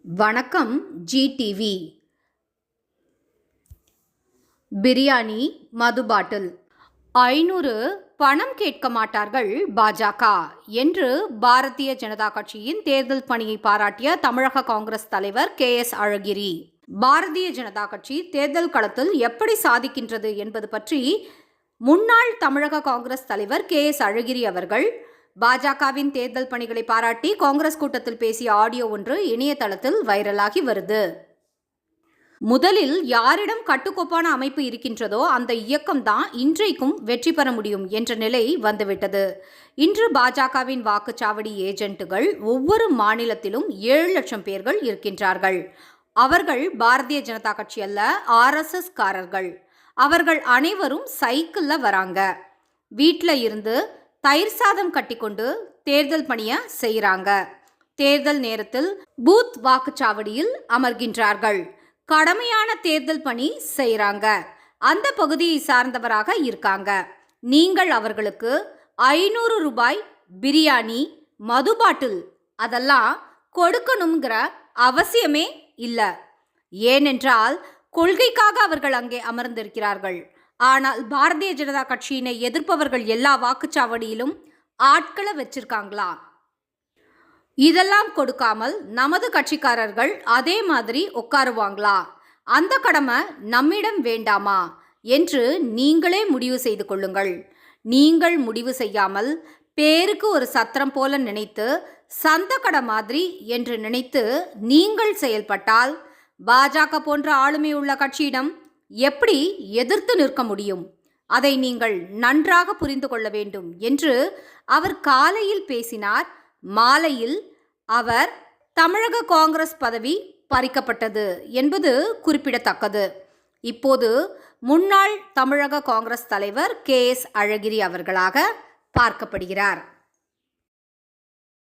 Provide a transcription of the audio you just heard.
வணக்கம் ஜிடிவி. பிரியாணி, மது பாட்டில் 500 பணம் கேட்க மாட்டார்கள் பாஜக என்று பாரதிய ஜனதா கட்சியின் தேர்தல் பணியை பாராட்டிய தமிழக காங்கிரஸ் தலைவர் KS அழகிரி. பாரதிய ஜனதா கட்சி தேர்தல் களத்தில் எப்படி சாதிக்கின்றது என்பது பற்றி முன்னாள் தமிழக காங்கிரஸ் தலைவர் KS அழகிரி அவர்கள் பாஜகவின் தேர்தல் பணிகளை பாராட்டி காங்கிரஸ் கூட்டத்தில் பேசிய ஆடியோ ஒன்று இணையதளத்தில் வைரலாகி வருது. முதலில் யாரிடம் கட்டுக்கோப்பான அமைப்பு இருக்கின்றதோ அந்த இயக்கம்தான் இன்றைக்கும் வெற்றி பெற முடியும் என்ற நிலை வந்துவிட்டது. இன்று பாஜகவின் வாக்குச்சாவடி ஏஜென்ட்டுகள் ஒவ்வொரு மாநிலத்திலும் 7 லட்சம் பேர்கள் இருக்கின்றார்கள். அவர்கள் பாரதிய ஜனதா கட்சி அல்ல, RSS காரர்கள். அவர்கள் அனைவரும் சைக்கிள்ல வராங்க. வீட்டில் இருந்து தயிர் சாதம் கட்டிக்கொண்டு தேர்தல் பணியை செய்கிறாங்க. தேர்தல் நேரத்தில் பூத் வாக்குச்சாவடியில் அமர்கின்றார்கள். கடமையான தேர்தல் பணி செய்கிறாங்க. அந்த பகுதியை சார்ந்தவராக இருக்காங்க. நீங்கள் அவர்களுக்கு 500 ரூபாய் பிரியாணி, மது பாட்டில் அதெல்லாம் கொடுக்கணுங்கிற அவசியமே இல்லை. ஏனென்றால் கொள்கைக்காக அவர்கள் அங்கே அமர்ந்திருக்கிறார்கள். ஆனால் பாரதிய ஜனதா கட்சியினை எதிர்ப்பவர்கள் எல்லா வாக்குச்சாவடியிலும் ஆட்களை வச்சிருக்காங்களா? இதெல்லாம் கொடுக்காமல் நமது கட்சிக்காரர்கள் அதே மாதிரி உட்காருவாங்களா? அந்த கடமை நம்மிடம் வேண்டாமா என்று நீங்களே முடிவு செய்து கொள்ளுங்கள். நீங்கள் முடிவு செய்யாமல் பேருக்கு ஒரு சத்திரம் போல நினைத்து, சந்த கடை மாதிரி என்று நினைத்து நீங்கள் செயல்பட்டால் பாஜக போன்ற ஆளுமை உள்ள கட்சியிடம் எப்படி எதிர்த்து நிற்க முடியும்? அதை நீங்கள் நன்றாக புரிந்து கொள்ள வேண்டும் என்று அவர் காலையில் பேசினார். மாலையில் அவர் தமிழக காங்கிரஸ் பதவி பறிக்கப்பட்டது என்பது குறிப்பிடத்தக்கது. இப்போது முன்னாள் தமிழக காங்கிரஸ் தலைவர் KS அழகிரி அவர்களாக பார்க்கப்படுகிறார்.